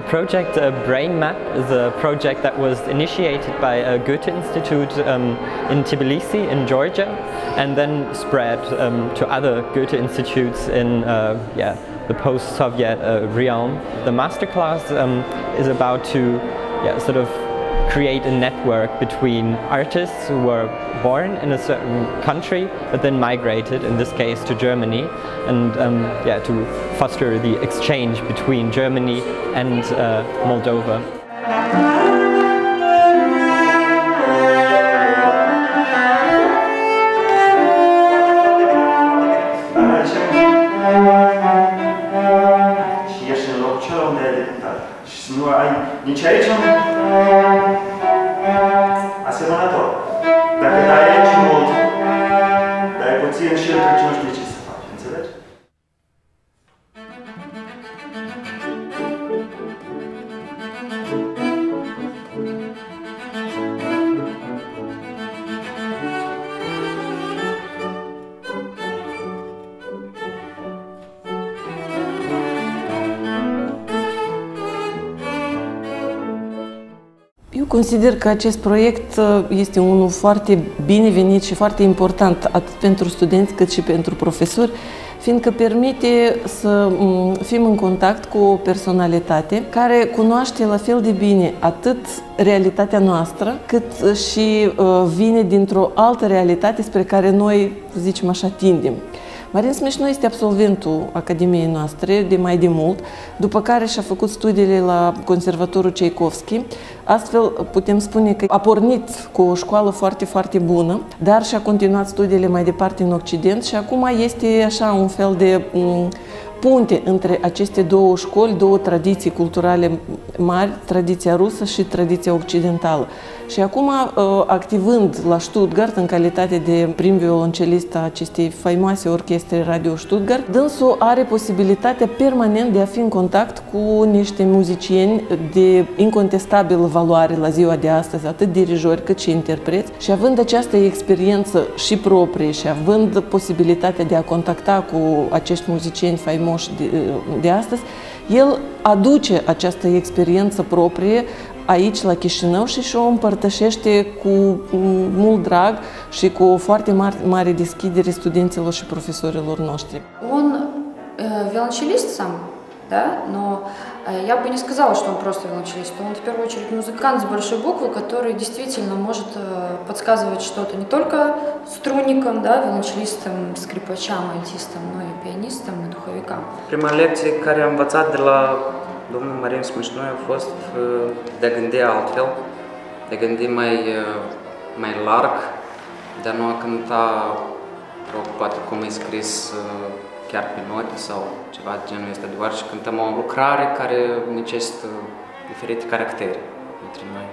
project Brain Map is a project that was initiated by a Goethe Institute in Tbilisi in Georgia, and then spread to other Goethe Institutes in the post-Soviet realm. The masterclass is about to sort of create a network between artists who were born in a certain country but then migrated, in this case, to Germany, and to foster the exchange between Germany and Moldova. Nu ai nici aici asemănător. Dacă dai aici mult, dai puțin și el trece, nu știi ce să faci, înțelegi? Eu consider că acest proiect este unul foarte binevenit și foarte important atât pentru studenți cât și pentru profesori, fiindcă permite să fim în contact cu o personalitate care cunoaște la fel de bine atât realitatea noastră, cât și vine dintr-o altă realitate spre care noi, zicem așa, tindem. Marin Smișnoi este absolventul Academiei noastre de mai de mult, după care și-a făcut studiile la Conservatorul Tchaikovsky. Astfel, putem spune că a pornit cu o școală foarte, foarte bună, dar și-a continuat studiile mai departe în Occident și acum este așa un fel de punte între aceste două școli, două tradiții culturale mari, tradiția rusă și tradiția occidentală. Și acum, activând la Stuttgart în calitate de prim violoncelist a acestei faimoase orchestre Radio Stuttgart, dânsul are posibilitatea permanent de a fi în contact cu niște muzicieni de incontestabilă valoare la ziua de astăzi, atât dirijori cât și interpreți, și având această experiență și proprie și având posibilitatea de a contacta cu acești muzicieni faimoși de astăzi, el aduce această experiență proprie aici, la Chișinău, și o împărtășește cu mult drag și cu o foarte mare deschidere studenților și profesorilor noștri. Он violoncelist сам, да, но я бы не сказала, что он просто violoncelist. Он в первую очередь музыкант с большой буквы, который действительно может подсказывать что-то не только струнникам, да, violoncelistам, скрипачам, альтистам, но и пианистам, и духовикам. Prima lecție care am învățat de la domnul Marin Smișnoi a fost de a gândi altfel, de a gândi mai larg, de a nu a cânta poate cum e scris chiar pe note sau ceva de genul ăsta, doar și cântăm o lucrare care necesită diferite caractere între noi.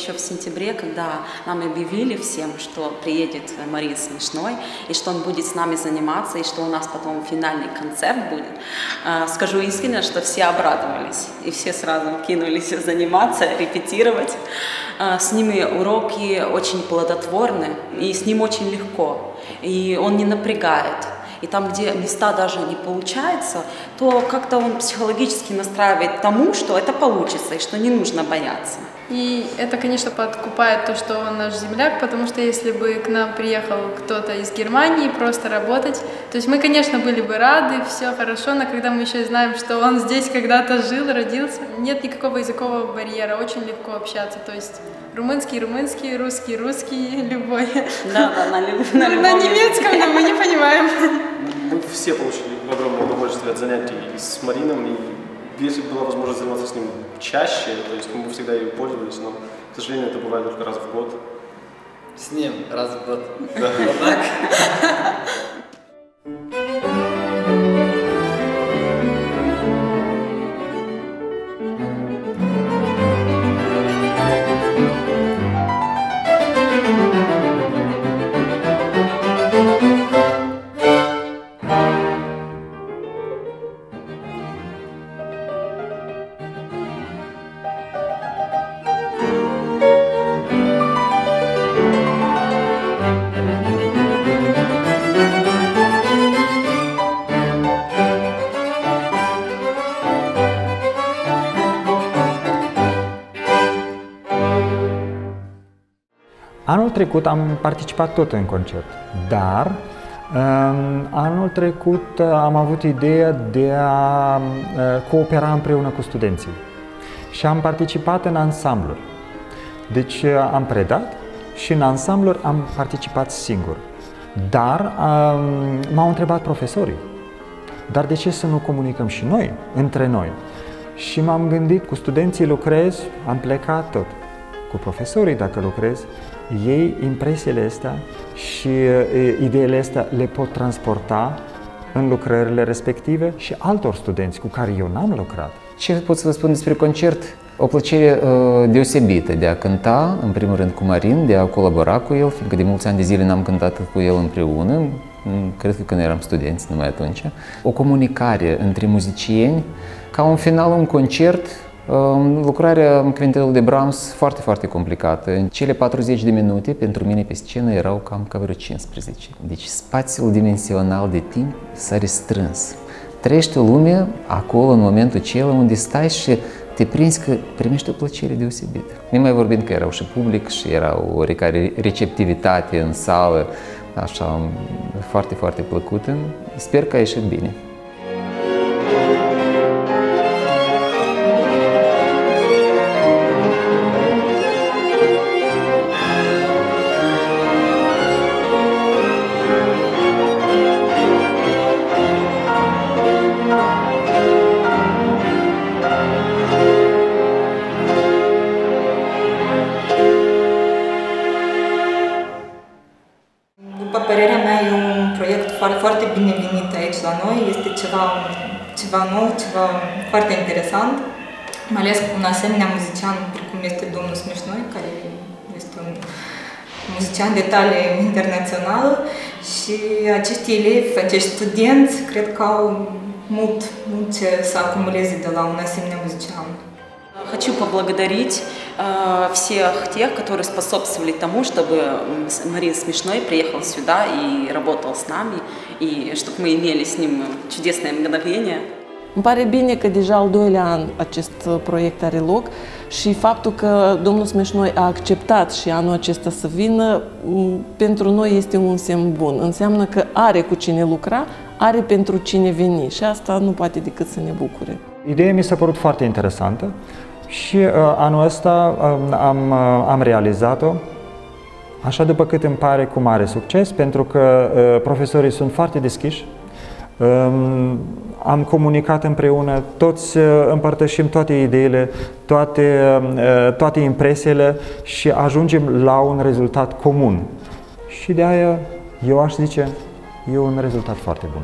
Еще в сентябре, когда нам объявили всем, что приедет Марин Сmișnoi, и что он будет с нами заниматься, и что у нас потом финальный концерт будет, скажу искренне, что все обрадовались, и все сразу кинулись заниматься, репетировать. С ними уроки очень плодотворны, и с ним очень легко, и он не напрягает. И там, где места даже не получается, то как-то он психологически настраивает тому, что это получится, и что не нужно бояться. И это, конечно, подкупает то, что он наш земляк, потому что если бы к нам приехал кто-то из Германии просто работать, то есть мы, конечно, были бы рады, все хорошо, но когда мы еще знаем, что он здесь когда-то жил, родился, нет никакого языкового барьера, очень легко общаться, то есть румынский, русский, любой. Да, на немецком, но мы не понимаем. Мы все получили огромное удовольствие от занятий с Марином, и если была возможность заниматься с ним чаще, то есть мы всегда ею пользовались, но, к сожалению, это бывает только раз в год. С ним раз в год. Да. Вот так. Anul trecut am participat tot în concert, dar anul trecut am avut ideea de a coopera împreună cu studenții și am participat în ansambluri. Deci am predat și în ansambluri am participat singur. Dar m-au întrebat profesorii, dar de ce să nu comunicăm și noi, între noi? Și m-am gândit, cu studenții lucrez, am plecat tot. Cu profesorii, dacă lucrez, ei impresiile astea și ideile astea le pot transporta în lucrările respective și altor studenți cu care eu n-am lucrat. Ce pot să vă spun despre concert? O plăcere deosebită de a cânta, în primul rând cu Marin, de a colabora cu el, fiindcă de mulți ani de zile n-am cântat cu el împreună, cred că când eram studenți, numai atunci. O comunicare între muzicieni, ca un final, un concert, lucrarea în quintetul de Brahms foarte, foarte complicată. În cele 40 de minute, pentru mine pe scenă, erau cam ca vreo 15. Deci spațiul dimensional de timp s-a restrâns. Trăiește lumea acolo, în momentul acela, unde stai și te prinzi că primești o plăcere deosebită. Nemai vorbind că erau și public și era o oarecare receptivitate în sală, așa, foarte, foarte plăcută. Sper că a ieșit bine. După părerea mea, e un proiect foarte binevenit aici la noi. Este ceva nou, ceva foarte interesant, mai ales cu un asemenea muzician precum este domnul Smișnoi, care este un muzician de talie internațională, și acești elevi, acești studenți, cred că au mult ce să acumuleze de la un asemenea muzician. Хочу поблагодарить всех тех, которые способствовали тому, чтобы Марин Смешной приехал сюда и работал с нами, и чтобы мы имели с ним чудесное мгновение. Îmi pare bine că deja al doilea an acest proiect are loc și faptul că domnul Smișnoi a acceptat și anul acesta să vină, pentru noi este un semn bun. Înseamnă că are cu cine lucra, are pentru cine veni și asta nu poate decât să ne bucure. Ideea mi s-a părut foarte interesantă și anul ăsta am realizat-o, așa după cât îmi pare, cu mare succes, pentru că profesorii sunt foarte deschiși. Am comunicat împreună, toți împărtășim toate ideile, toate impresiile și ajungem la un rezultat comun. Și de aia eu aș zice, e un rezultat foarte bun.